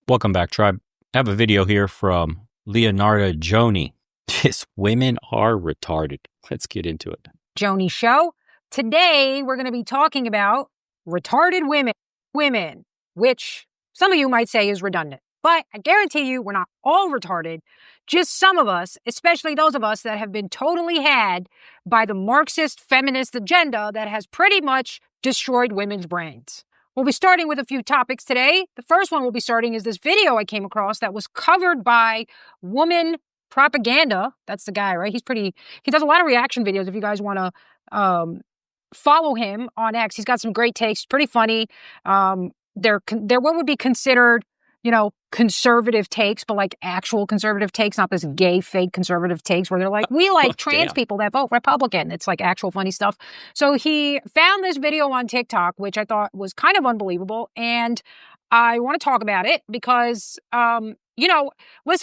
Welcome back, tribe. I have a video here from Leonardo Joni. Yes, women are retarded. Let's get into it. Joni Show. Today, we're going to be talking about retarded women, which some of you might say is redundant. But I guarantee you, we're not all retarded. Just some of us, especially those of us that have been totally had by the Marxist feminist agenda that has pretty much destroyed women's brains. We'll be starting with a few topics today. The first one we'll be starting is this video I came across that was covered by Woman Propaganda. That's the guy, right? He does a lot of reaction videos if you guys want to follow him on X. He's got some great takes, pretty funny. They're what would be considered, conservative takes, but like actual conservative takes, not this gay fake conservative takes where they're like, we like trans people that vote Republican. It's like actual funny stuff. So he found this video on TikTok, which I thought was kind of unbelievable. And I want to talk about it because, listen,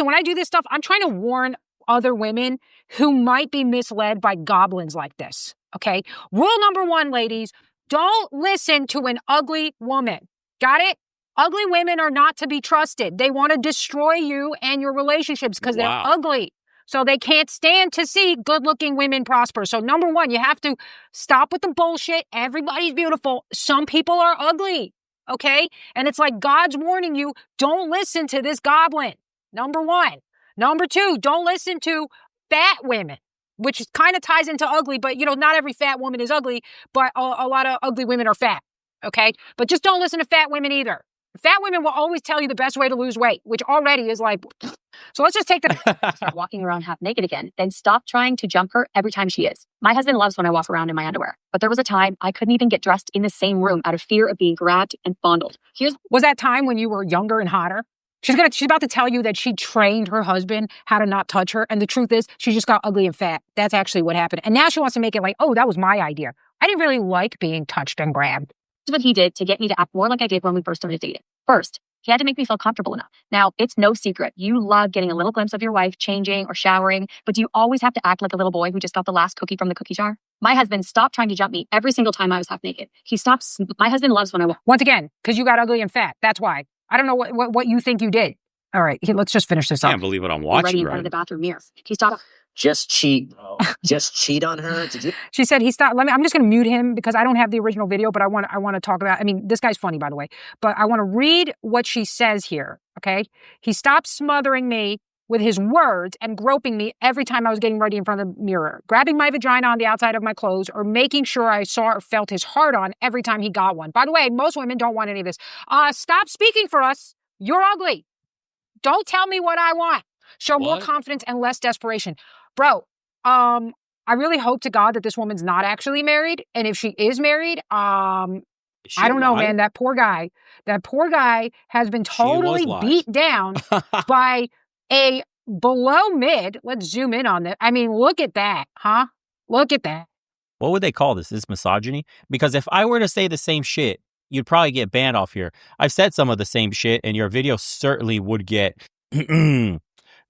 when I do this stuff, I'm trying to warn other women who might be misled by goblins like this. Okay. Rule number one, ladies, don't listen to an ugly woman. Got it? Ugly women are not to be trusted. They want to destroy you and your relationships because they're ugly. So they can't stand to see good-looking women prosper. So number one, you have to stop with the bullshit. Everybody's beautiful. Some people are ugly. Okay? And it's like God's warning you, don't listen to this goblin. Number one. Number two, don't listen to fat women, which kind of ties into ugly, but not every fat woman is ugly, but a lot of ugly women are fat. Okay? But just don't listen to fat women either. Fat women will always tell you the best way to lose weight, which already is like, so let's just take the... Start walking around half naked again, then stop trying to jump her every time she is. My husband loves when I walk around in my underwear, but there was a time I couldn't even get dressed in the same room out of fear of being grabbed and fondled. Was that time when you were younger and hotter? She's about to tell you that she trained her husband how to not touch her. And the truth is, she just got ugly and fat. That's actually what happened. And now she wants to make it like, oh, that was my idea. I didn't really like being touched and grabbed. This is what he did to get me to act more like I did when we first started dating. First, he had to make me feel comfortable enough. Now, it's no secret. You love getting a little glimpse of your wife changing or showering, but do you always have to act like a little boy who just got the last cookie from the cookie jar? My husband stopped trying to jump me every single time I was half naked. My husband loves when I walk. Once again, because you got ugly and fat. That's why. I don't know what you think you did. All right, let's just finish this up. I can't believe what I'm watching ready in front of the bathroom mirror. He stopped. Just cheat on her. She said he stopped. I'm just going to mute him because I don't have the original video, but I want to talk about. I mean, this guy's funny, by the way. But I want to read what she says here. Okay, he stopped smothering me with his words and groping me every time I was getting ready in front of the mirror, grabbing my vagina on the outside of my clothes, or making sure I saw or felt his hard-on every time he got one. By the way, most women don't want any of this. Stop speaking for us. You're ugly. Don't tell me what I want. Show more confidence and less desperation. Bro, I really hope to God that this woman's not actually married. And if she is married, I don't know, man. That poor guy has been totally beat down by a below mid. Let's zoom in on that. I mean, look at that, huh? Look at that. What would they call this? Is misogyny? Because if I were to say the same shit, you'd probably get banned off here. I've said some of the same shit, and your video certainly would get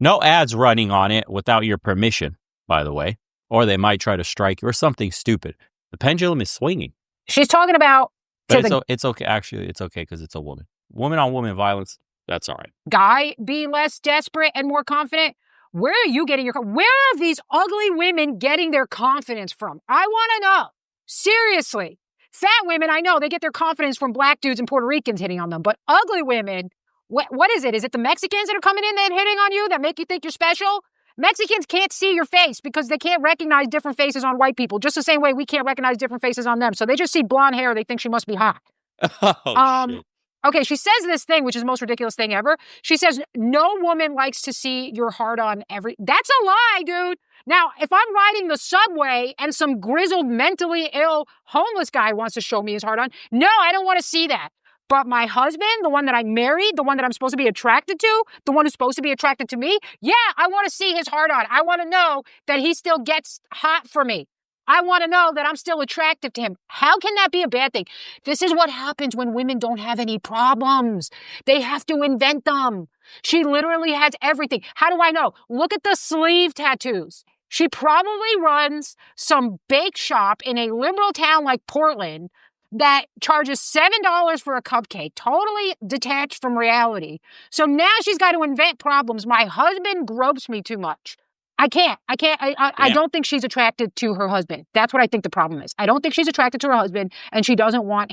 no ads running on it without your permission, by the way. Or they might try to strike you or something stupid. The pendulum is swinging. She's talking about... But it's okay. Actually, it's okay because it's a woman. Woman-on-woman violence, that's all right. Guy, be less desperate and more confident. Where are you getting where are these ugly women getting their confidence from? I want to know. Seriously. Fat women, I know, they get their confidence from black dudes and Puerto Ricans hitting on them. But ugly women... What is it? Is it the Mexicans that are coming in and hitting on you that make you think you're special? Mexicans can't see your face because they can't recognize different faces on white people, just the same way we can't recognize different faces on them. So they just see blonde hair. They think she must be hot. Shit. Okay, she says this thing, which is the most ridiculous thing ever. She says, no woman likes to see your heart on every... That's a lie, dude. Now, if I'm riding the subway and some grizzled, mentally ill, homeless guy wants to show me his heart on, no, I don't want to see that. But my husband, the one that I married, the one that I'm supposed to be attracted to, the one who's supposed to be attracted to me, yeah, I want to see his heart on. I want to know that he still gets hot for me. I want to know that I'm still attractive to him. How can that be a bad thing? This is what happens when women don't have any problems. They have to invent them. She literally has everything. How do I know? Look at the sleeve tattoos. She probably runs some bake shop in a liberal town like Portland that charges $7 for a cupcake, totally detached from reality. So now she's got to invent problems. My husband gropes me too much. I can't. I don't think she's attracted to her husband. That's what I think the problem is. I don't think she's attracted to her husband, and she doesn't want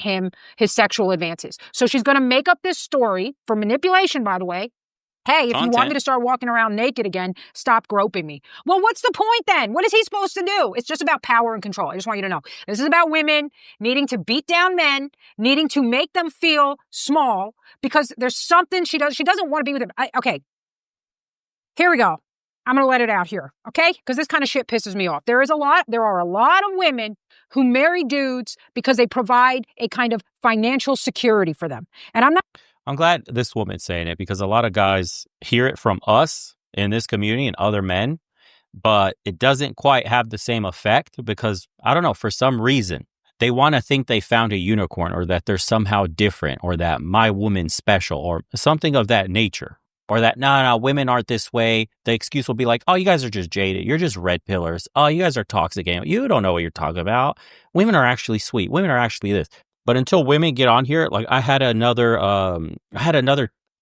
his sexual advances. So she's going to make up this story for manipulation, by the way. Hey, if you want me to start walking around naked again, stop groping me. Well, what's the point then? What is he supposed to do? It's just about power and control. I just want you to know. This is about women needing to beat down men, needing to make them feel small because there's something she doesn't want to be with him. Okay, here we go. I'm going to let it out here, okay? Because this kind of shit pisses me off. There are a lot of women who marry dudes because they provide a kind of financial security for them. And I'm glad this woman's saying it because a lot of guys hear it from us in this community and other men, but it doesn't quite have the same effect because, I don't know, for some reason, they want to think they found a unicorn or that they're somehow different or that my woman's special or something of that nature. Or that, no, women aren't this way. The excuse will be like, oh, you guys are just jaded. You're just red pillars. Oh, you guys are toxic. You don't know what you're talking about. Women are actually sweet. Women are actually this. But until women get on here, like I had another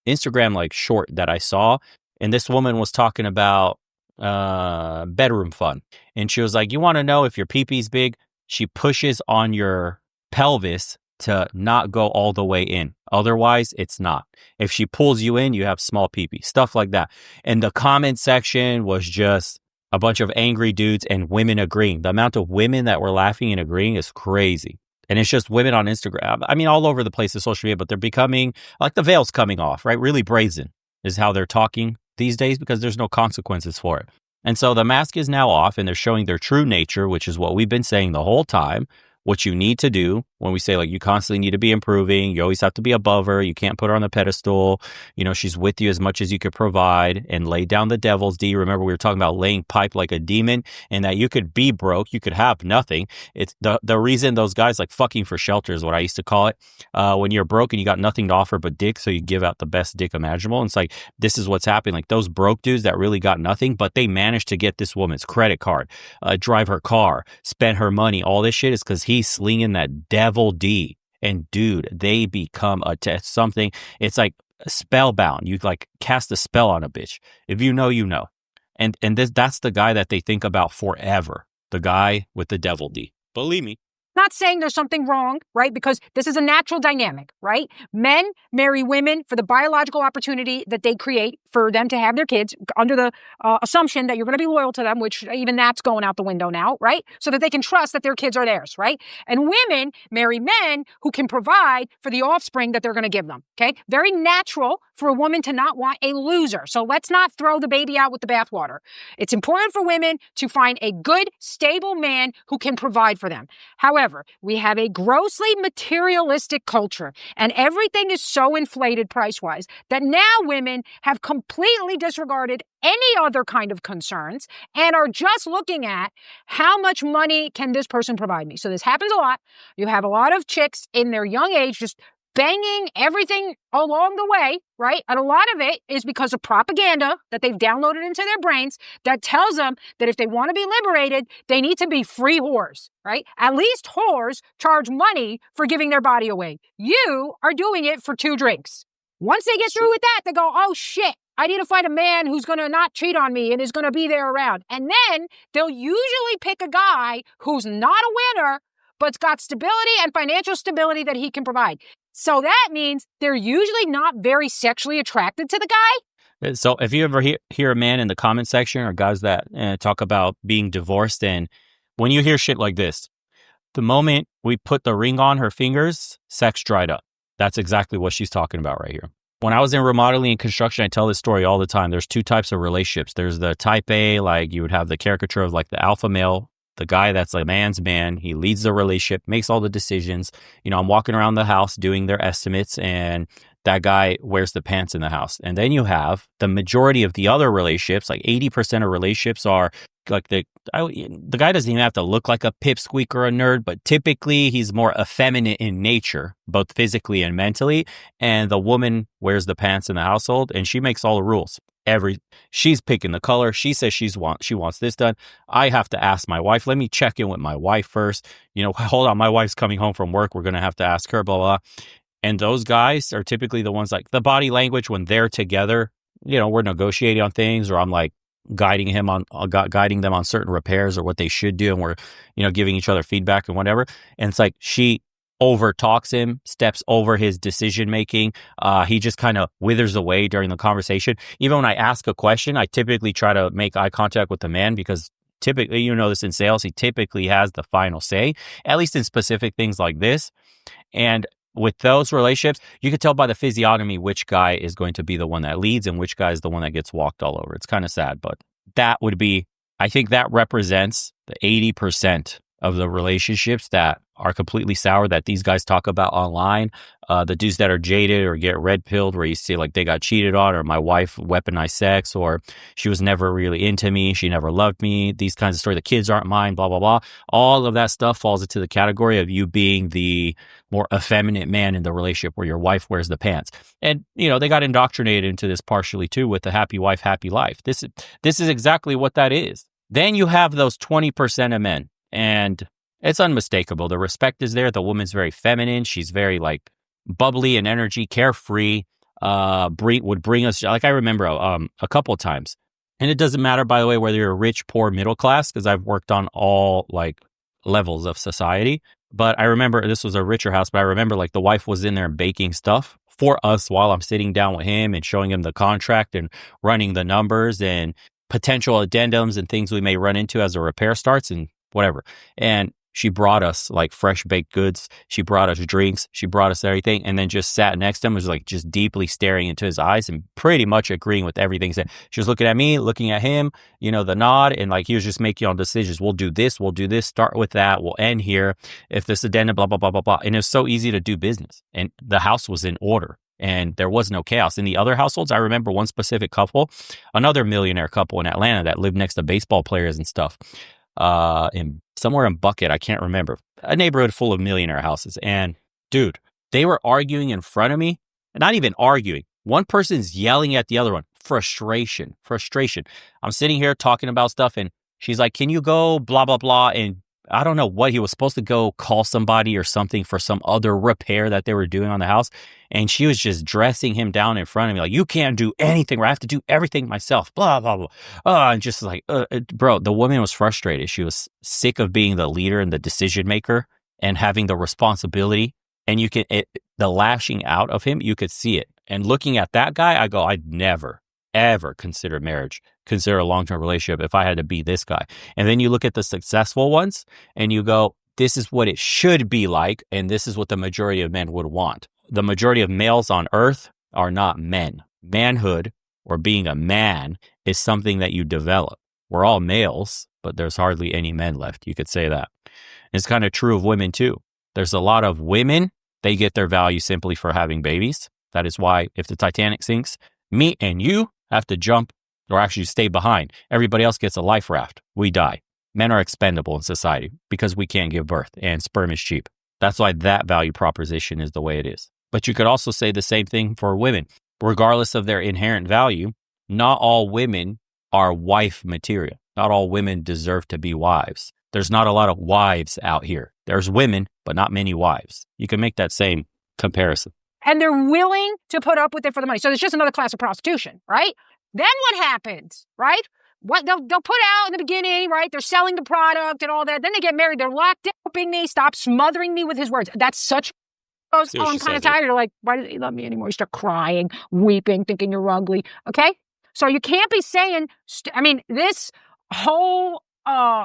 Instagram like short that I saw. And this woman was talking about bedroom fun. And she was like, you want to know if your pee-pee's big? She pushes on your pelvis to not go all the way in. Otherwise, it's not. If she pulls you in, you have small pee-pee. Stuff like that. And the comment section was just a bunch of angry dudes and women agreeing. The amount of women that were laughing and agreeing is crazy. And it's just women on Instagram. I mean, all over the place in social media, but they're becoming, like the veil's coming off, right? Really brazen is how they're talking these days because there's no consequences for it. And so the mask is now off and they're showing their true nature, which is what we've been saying the whole time. What you need to do when we say like you constantly need to be improving, you always have to be above her. You can't put her on the pedestal. You know, she's with you as much as you could provide and lay down the devil's D. Remember, we were talking about laying pipe like a demon and that you could be broke. You could have nothing. It's the reason those guys like fucking for shelter is what I used to call it. When you're broke and you got nothing to offer but dick. So you give out the best dick imaginable. And it's like, this is what's happening. Like those broke dudes that really got nothing, but they managed to get this woman's credit card, drive her car, spend her money. All this shit is because he's slinging that devil D. And dude, they become something. It's like spellbound. You like cast a spell on a bitch. If you know, you know. And that's the guy that they think about forever. The guy with the devil D. Believe me. Not saying there's something wrong, right? Because this is a natural dynamic, right? Men marry women for the biological opportunity that they create for them to have their kids under the assumption that you're going to be loyal to them, which even that's going out the window now, right? So that they can trust that their kids are theirs, right? And women marry men who can provide for the offspring that they're going to give them, okay? Very natural for a woman to not want a loser. So let's not throw the baby out with the bathwater. It's important for women to find a good, stable man who can provide for them. However, we have a grossly materialistic culture and everything is so inflated price-wise that now women have completely disregarded any other kind of concerns and are just looking at how much money can this person provide me. So this happens a lot. You have a lot of chicks in their young age just banging everything along the way, right? And a lot of it is because of propaganda that they've downloaded into their brains that tells them that if they want to be liberated, they need to be free whores, right? At least whores charge money for giving their body away. You are doing it for 2 drinks. Once they get through with that, they go, oh shit, I need to find a man who's going to not cheat on me and is going to be there around. And then they'll usually pick a guy who's not a winner, but's got stability and financial stability that he can provide. So that means they're usually not very sexually attracted to the guy. So if you ever hear a man in the comment section or guys that talk about being divorced, and when you hear shit like this, the moment we put the ring on her fingers, sex dried up. That's exactly what she's talking about right here. When I was in remodeling and construction, I tell this story all the time. There's 2 types of relationships. There's the type A, like you would have the caricature of like the alpha male, the guy that's like man's man. He leads the relationship, makes all the decisions. You know, I'm walking around the house doing their estimates and that guy wears the pants in the house. And then you have the majority of the other relationships, like 80% of relationships are like the guy doesn't even have to look like a pipsqueak or a nerd, but typically he's more effeminate in nature, both physically and mentally. And the woman wears the pants in the household and she makes all the rules. She's picking the color. She says she wants this done. I have to ask my wife. Let me check in with my wife first. Hold on, my wife's coming home from work. We're going to have to ask her, blah, blah. And those guys are typically the ones like the body language when they're together, we're negotiating on things, or I'm like guiding them on certain repairs or what they should do. And we're, giving each other feedback and whatever. And it's like she over talks him, steps over his decision making. He just kind of withers away during the conversation. Even when I ask a question, I typically try to make eye contact with the man, because typically, this in sales, he typically has the final say, at least in specific things like this. And with those relationships, you can tell by the physiognomy which guy is going to be the one that leads and which guy is the one that gets walked all over. It's kind of sad, but I think that represents the 80% of the relationships that are completely sour that these guys talk about online. The dudes that are jaded or get red pilled, where you see like they got cheated on, or my wife weaponized sex, or she was never really into me, she never loved me, these kinds of stories, the kids aren't mine, blah, blah, blah. All of that stuff falls into the category of you being the more effeminate man in the relationship where your wife wears the pants. And, they got indoctrinated into this partially too with the happy wife, happy life. This is exactly what that is. Then you have those 20% of men, and it's unmistakable. The respect is there. The woman's very feminine. She's very like bubbly and energy, carefree, would bring us, like I remember a couple of times. And it doesn't matter, by the way, whether you're rich, poor, middle class, because I've worked on all like levels of society. But I remember this was a richer house, but I remember like the wife was in there baking stuff for us while I'm sitting down with him and showing him the contract and running the numbers and potential addendums and things we may run into as a repair starts and whatever. And she brought us like fresh baked goods. She brought us drinks. She brought us everything, and then just sat next to him, was like just deeply staring into his eyes and pretty much agreeing with everything he said. She was looking at me, looking at him, the nod, and like he was just making all decisions. We'll do this, start with that, we'll end here. If this addendum, blah, blah, blah, blah, blah. And it was so easy to do business. And the house was in order. And there was no chaos. In the other households, I remember one specific couple, another millionaire couple in Atlanta that lived next to baseball players and stuff. In somewhere in Bucket, I can't remember, a neighborhood full of millionaire houses. And dude, they were arguing in front of me, not even arguing. One person's yelling at the other one. Frustration. I'm sitting here talking about stuff, and she's like, can you go blah, blah, blah? And I don't know what he was supposed to go call somebody or something for some other repair that they were doing on the house. And she was just dressing him down in front of me like, you can't do anything, or I have to do everything myself, blah, blah, blah. And just like, bro, the woman was frustrated. She was sick of being the leader and the decision maker and having the responsibility. And the lashing out of him, you could see it. And looking at that guy, I go, I'd never, ever consider a long-term relationship if I had to be this guy. And then you look at the successful ones and you go, this is what it should be like. And this is what the majority of men would want. The majority of males on earth are not men. Manhood, or being a man, is something that you develop. We're all males, but there's hardly any men left. You could say that. It's kind of true of women too. There's a lot of women, they get their value simply for having babies. That is why if the Titanic sinks, me and you have to jump, or actually stay behind. Everybody else gets a life raft. We die. Men are expendable in society because we can't give birth, and sperm is cheap. That's why that value proposition is the way it is. But you could also say the same thing for women. Regardless of their inherent value, not all women are wife material. Not all women deserve to be wives. There's not a lot of wives out here. There's women, but not many wives. You can make that same comparison. And they're willing to put up with it for the money. So it's just another class of prostitution, right? Then what happens, right? What they'll put out in the beginning, right? They're selling the product and all that. Then they get married. They're locked in, helping me, stop smothering me with his words. That's such... Oh, I'm kind of tired. You're like, why doesn't he love me anymore? You start crying, weeping, thinking you're ugly. Okay? So you can't be saying... this whole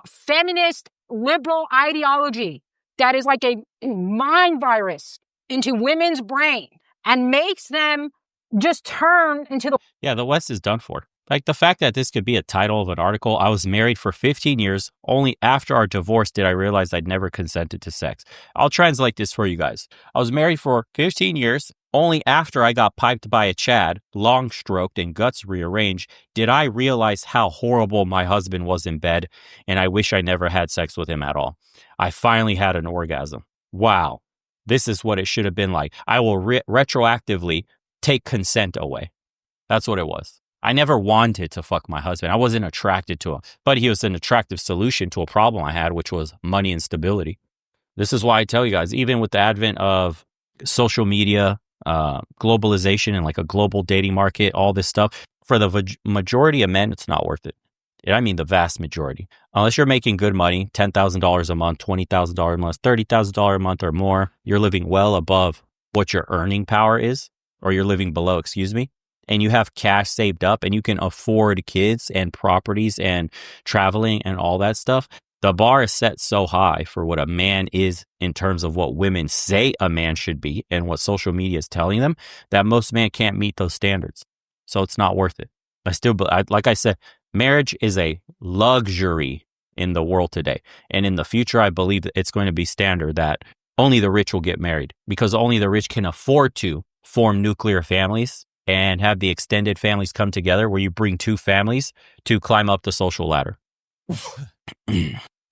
feminist liberal ideology that is like a mind virus into women's brain and makes them just turn into the... Yeah, the West is done for. Like the fact that this could be a title of an article, I was married for 15 years. Only after our divorce did I realize I'd never consented to sex. I'll translate this for you guys. I was married for 15 years. Only after I got piped by a Chad, long stroked and guts rearranged, did I realize how horrible my husband was in bed, and I wish I never had sex with him at all. I finally had an orgasm. Wow. This is what it should have been like. I will retroactively take consent away. That's what it was. I never wanted to fuck my husband. I wasn't attracted to him, but he was an attractive solution to a problem I had, which was money and stability. This is why I tell you guys, even with the advent of social media, globalization and like a global dating market, all this stuff, for the majority of men, it's not worth it. And I mean the vast majority. Unless you're making good money, $10,000 a month, $20,000 a month, $30,000 a month or more, you're living well above what your earning power is, or you're living below, excuse me. And you have cash saved up and you can afford kids and properties and traveling and all that stuff. The bar is set so high for what a man is in terms of what women say a man should be and what social media is telling them that most men can't meet those standards. So it's not worth it. Like I said, marriage is a luxury in the world today. And in the future, I believe that it's going to be standard that only the rich will get married because only the rich can afford to form nuclear families and have the extended families come together where you bring two families to climb up the social ladder.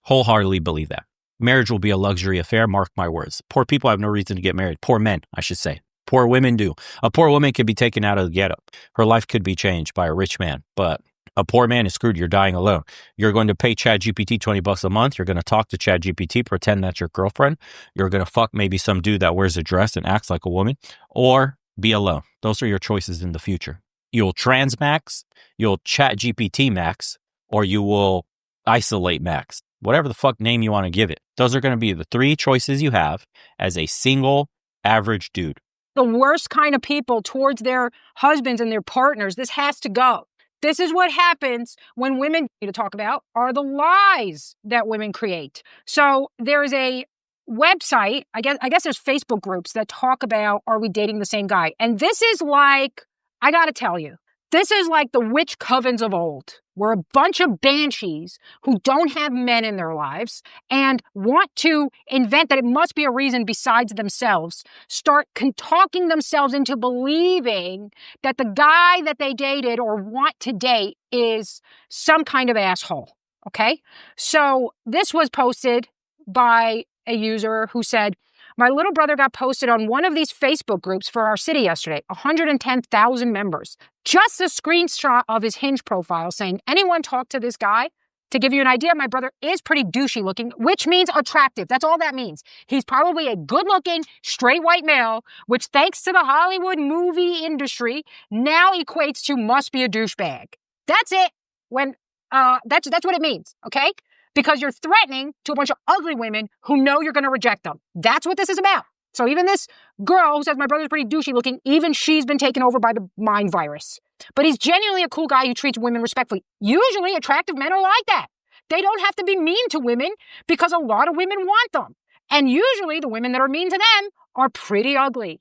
Wholeheartedly believe that. Marriage will be a luxury affair, mark my words. Poor people have no reason to get married. Poor men, I should say. Poor women do. A poor woman could be taken out of the ghetto. Her life could be changed by a rich man, but a poor man is screwed. You're dying alone. You're going to pay ChatGPT $20 a month. You're going to talk to ChatGPT, pretend that's your girlfriend. You're going to fuck maybe some dude that wears a dress and acts like a woman, or be alone. Those are your choices in the future. You'll trans max, you'll ChatGPT max, or you will isolate max. Whatever the fuck name you want to give it. Those are going to be the three choices you have as a single average dude. The worst kind of people towards their husbands and their partners. This has to go. This is what happens when women need to talk about are the lies that women create. So there's a website, I guess there's Facebook groups that talk about, are we dating the same guy? And this is like, I got to tell you, this is like the witch covens of old, where a bunch of banshees who don't have men in their lives and want to invent that it must be a reason besides themselves, start talking themselves into believing that the guy that they dated or want to date is some kind of asshole, okay? So this was posted by a user who said, my little brother got posted on one of these Facebook groups for our city yesterday, 110,000 members. Just a screenshot of his Hinge profile saying, anyone talk to this guy? To give you an idea, my brother is pretty douchey looking, which means attractive. That's all that means. He's probably a good looking, straight white male, which thanks to the Hollywood movie industry, now equates to must be a douchebag. That's it. That's what it means, okay? Because you're threatening to a bunch of ugly women who know you're going to reject them. That's what this is about. So even this girl who says my brother's pretty douchey looking, even she's been taken over by the mind virus. But he's genuinely a cool guy who treats women respectfully. Usually attractive men are like that. They don't have to be mean to women because a lot of women want them. And usually the women that are mean to them are pretty ugly.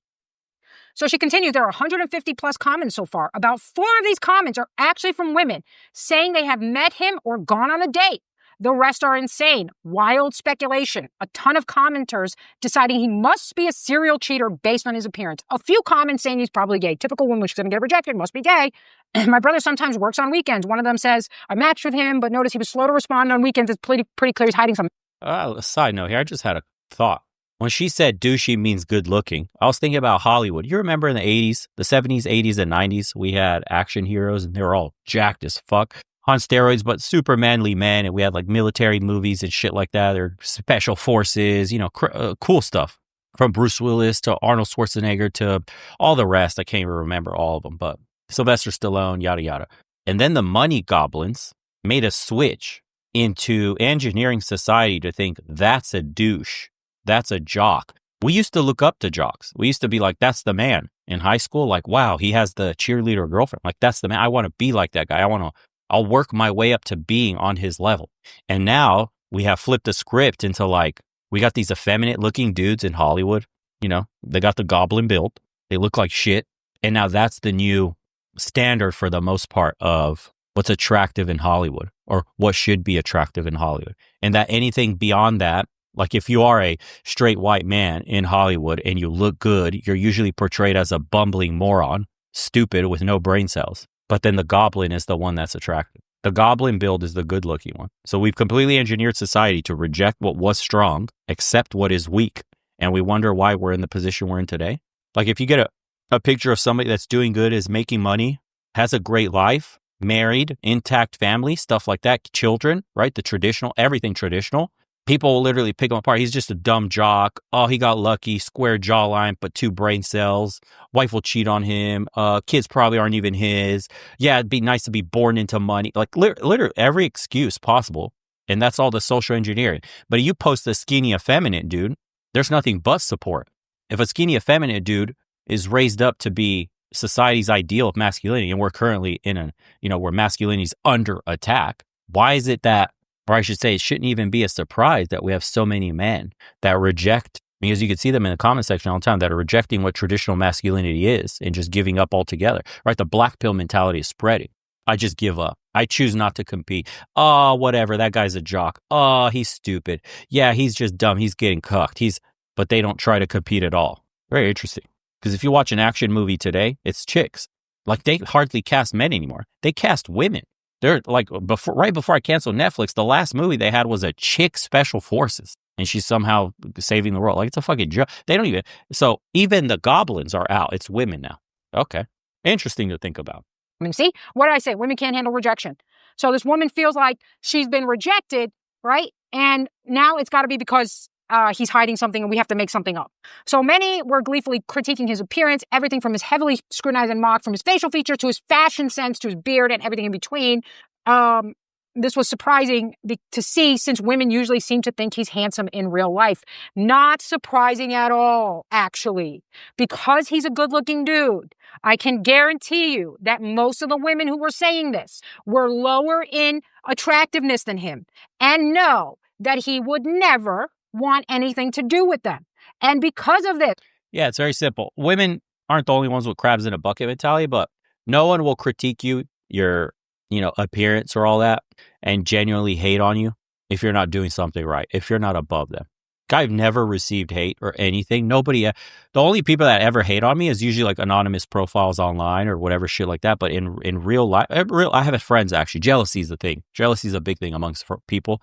So she continues, there are 150 plus comments so far. About 4 of these comments are actually from women saying they have met him or gone on a date. The rest are insane, wild speculation, a ton of commenters deciding he must be a serial cheater based on his appearance. A few comments saying he's probably gay. Typical woman, she's going to get rejected, must be gay. My brother sometimes works on weekends. One of them says, I matched with him, but noticed he was slow to respond on weekends. It's pretty clear he's hiding something. Side note here, I just had a thought. When she said douchey means good looking, I was thinking about Hollywood. You remember in the 80s, the 70s, 80s, and 90s, we had action heroes and they were all jacked as fuck. On steroids, but super manly men, and we had like military movies and shit like that, or special forces, cool stuff. From Bruce Willis to Arnold Schwarzenegger to all the rest. I can't even remember all of them, but Sylvester Stallone, yada, yada. And then the money goblins made a switch into engineering society to think that's a douche, that's a jock. We used to look up to jocks. We used to be like, that's the man. In high school, like, wow, he has the cheerleader girlfriend. Like, that's the man. I want to be like that guy. I'll work my way up to being on his level. And now we have flipped the script into like, we got these effeminate looking dudes in Hollywood. They got the goblin build. They look like shit. And now that's the new standard for the most part of what's attractive in Hollywood or what should be attractive in Hollywood. And that anything beyond that, like if you are a straight white man in Hollywood and you look good, you're usually portrayed as a bumbling moron, stupid with no brain cells. But then the goblin is the one that's attractive. The goblin build is the good looking one. So we've completely engineered society to reject what was strong, accept what is weak. And we wonder why we're in the position we're in today. Like if you get a picture of somebody that's doing good, is making money, has a great life, married, intact family, stuff like that, children, right? The traditional, everything traditional. People will literally pick him apart. He's just a dumb jock. Oh, he got lucky, square jawline, but 2 brain cells. Wife will cheat on him. Kids probably aren't even his. Yeah, it'd be nice to be born into money. Like literally every excuse possible. And that's all the social engineering. But you post a skinny effeminate dude, there's nothing but support. If a skinny effeminate dude is raised up to be society's ideal of masculinity, and we're currently in where masculinity is under attack, why is it that, or I should say, it shouldn't even be a surprise that we have so many men that reject, because you can see them in the comment section all the time, that are rejecting what traditional masculinity is and just giving up altogether, right? The black pill mentality is spreading. I just give up. I choose not to compete. Oh, whatever. That guy's a jock. Oh, he's stupid. Yeah, he's just dumb. He's getting cucked. But they don't try to compete at all. Very interesting. Because if you watch an action movie today, it's chicks. Like, they hardly cast men anymore. They cast women. They're like, right before I canceled Netflix, the last movie they had was a chick special forces. And she's somehow saving the world. Like, it's a fucking joke. They don't even. So even the goblins are out. It's women now. Okay. Interesting to think about. I mean, see, what did I say? Women can't handle rejection. So this woman feels like she's been rejected, right? And now it's got to be because he's hiding something and we have to make something up. So many were gleefully critiquing his appearance, everything from his heavily scrutinized and mocked, from his facial features to his fashion sense to his beard and everything in between. This was surprising to see, since women usually seem to think he's handsome in real life. Not surprising at all, actually, because he's a good-looking dude. I can guarantee you that most of the women who were saying this were lower in attractiveness than him and know that he would never want anything to do with them. And because of this... Yeah, it's very simple. Women aren't the only ones with crabs in a bucket mentality, but no one will critique your appearance or all that and genuinely hate on you if you're not doing something right, if you're not above them. I've never received hate or anything. The only people that ever hate on me is usually like anonymous profiles online or whatever shit like that. But in real life, I have friends actually. Jealousy is the thing. Jealousy is a big thing amongst people.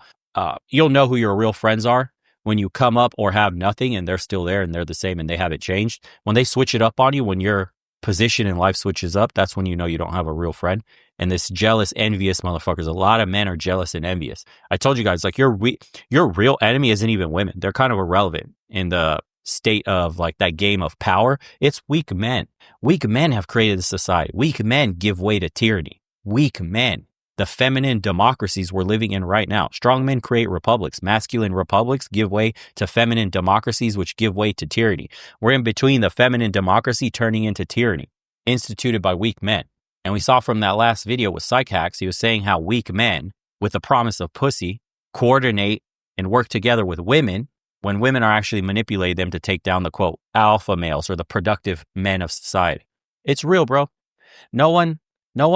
You'll know who your real friends are when you come up or have nothing and they're still there and they're the same and they haven't changed. When they switch it up on you, when your position in life switches up, that's when you know you don't have a real friend. And this jealous, envious motherfuckers, a lot of men are jealous and envious. I told you guys, like, your real enemy isn't even women. They're kind of irrelevant in the state of like that game of power. It's weak men. Weak men have created this society. Weak men give way to tyranny. Weak men. The feminine democracies we're living in right now. Strong men create republics. Masculine republics give way to feminine democracies, which give way to tyranny. We're in between the feminine democracy turning into tyranny, instituted by weak men. And we saw from that last video with Psych Hacks, he was saying how weak men, with the promise of pussy, coordinate and work together with women when women are actually manipulating them to take down the, quote, alpha males or the productive men of society. It's real, bro. No one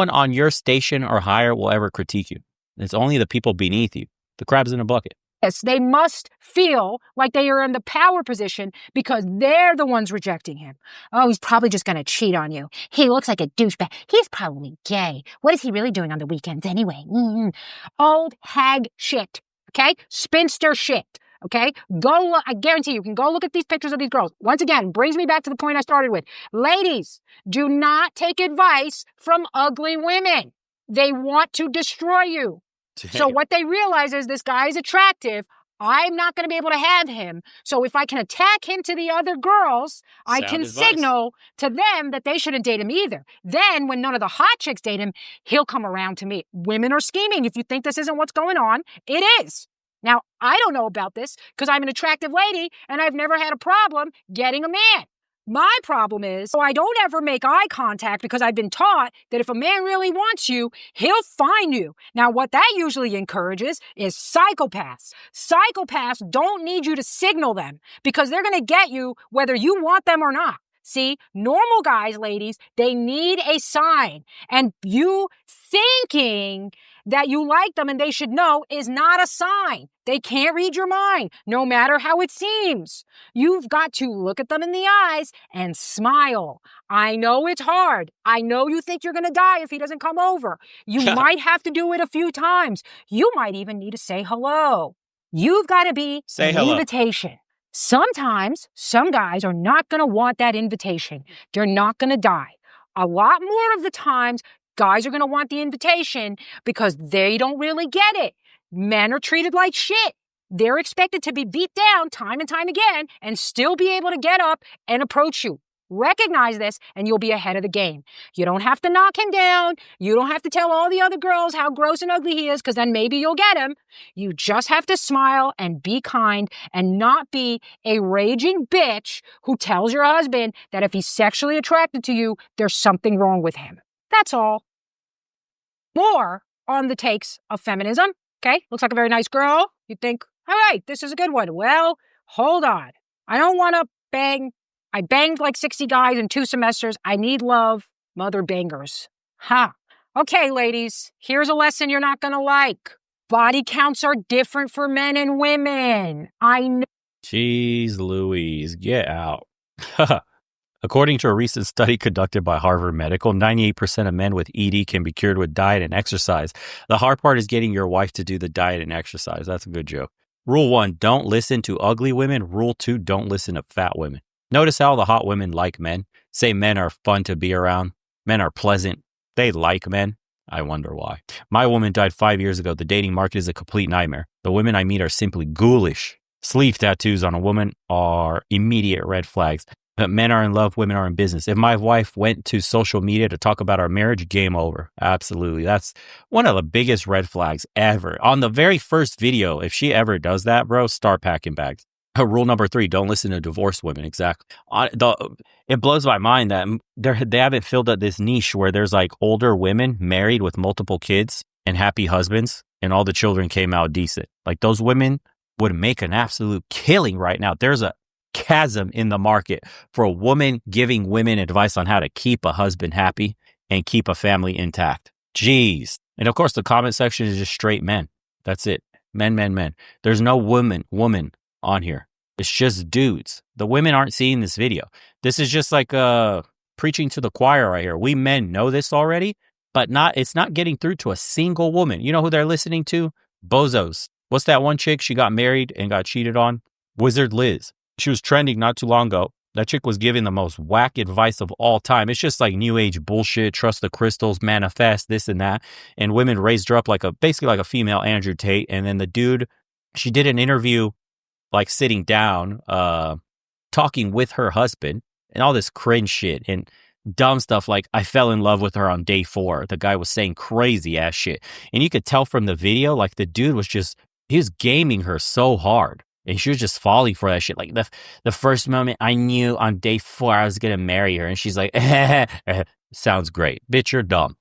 on your station or higher will ever critique you. It's only the people beneath you, the crabs in a bucket. Yes, they must feel like they are in the power position because they're the ones rejecting him. Oh, he's probably just going to cheat on you. He looks like a douchebag. He's probably gay. What is he really doing on the weekends anyway? Old hag shit, okay? Spinster shit, okay? I guarantee you can go look at these pictures of these girls. Once again, brings me back to the point I started with. Ladies, do not take advice from ugly women. They want to destroy you. So what they realize is this guy is attractive. I'm not going to be able to have him. So if I can attack him to the other girls, I can signal to them that they shouldn't date him either. Then when none of the hot chicks date him, he'll come around to me. Women are scheming. If you think this isn't what's going on, it is. Now, I don't know about this because I'm an attractive lady and I've never had a problem getting a man. My problem is, I don't ever make eye contact because I've been taught that if a man really wants you, he'll find you. Now, what that usually encourages is psychopaths. Psychopaths don't need you to signal them because they're going to get you whether you want them or not. See, normal guys, ladies, they need a sign. And you thinking that you like them and they should know is not a sign. They can't read your mind, no matter how it seems. You've got to look at them in the eyes and smile. I know it's hard. I know you think you're going to die if he doesn't come over. You might have to do it a few times. You might even need to say hello. You've got to be an invitation. Sometimes some guys are not going to want that invitation. They're not going to die. A lot more of the times, Guys are going to want the invitation because they don't really get it. Men are treated like shit. They're expected to be beat down time and time again and still be able to get up and approach you. Recognize this and you'll be ahead of the game. You don't have to knock him down. You don't have to tell all the other girls how gross and ugly he is because then maybe you'll get him. You just have to smile and be kind and not be a raging bitch who tells your husband that if he's sexually attracted to you, there's something wrong with him. That's all. More on the takes of feminism. Okay, looks like a very nice girl. You think, all right, this is a good one. Well, hold on. I don't want to bang. I banged like 60 guys in 2 semesters. I need love. Mother bangers. Ha. Okay, ladies, here's a lesson you're not going to like. Body counts are different for men and women. I know. Jeez Louise, get out. According to a recent study conducted by Harvard Medical, 98% of men with ED can be cured with diet and exercise. The hard part is getting your wife to do the diet and exercise. That's a good joke. Rule 1, don't listen to ugly women. Rule 2, don't listen to fat women. Notice how the hot women like men. Say men are fun to be around. Men are pleasant. They like men. I wonder why. My woman died 5 years ago. The dating market is a complete nightmare. The women I meet are simply ghoulish. Sleeve tattoos on a woman are immediate red flags. But men are in love, women are in business. If my wife went to social media to talk about our marriage, game over. Absolutely. That's one of the biggest red flags ever. On the very first video, if she ever does that, bro, start packing bags. Rule number 3, don't listen to divorced women. Exactly. It blows my mind that they haven't filled up this niche where there's like older women married with multiple kids and happy husbands and all the children came out decent. Like those women would make an absolute killing right now. There's a chasm in the market for a woman giving women advice on how to keep a husband happy and keep a family intact. Jeez. And of course, the comment section is just straight men. That's it. Men. There's no woman on here. It's just dudes. The women aren't seeing this video. This is just like preaching to the choir right here. We men know this already, but it's not getting through to a single woman. You know who they're listening to? Bozos. What's that one chick? She got married and got cheated on. Wizard Liz. She was trending not too long ago. That chick was giving the most whack advice of all time. It's just like new age bullshit, trust the crystals, manifest, this and that. And women raised her up basically like a female Andrew Tate. And then the dude, she did an interview like sitting down, talking with her husband and all this cringe shit and dumb stuff like I fell in love with her on day 4. The guy was saying crazy ass shit. And you could tell from the video, like the dude was he was gaming her so hard. And she was just falling for that shit. Like the first moment I knew on day 4 I was going to marry her. And she's like, sounds great. Bitch, you're dumb.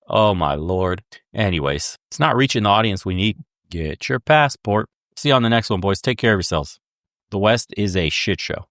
Oh my Lord. Anyways, it's not reaching the audience we need. Get your passport. See you on the next one, boys. Take care of yourselves. The West is a shit show.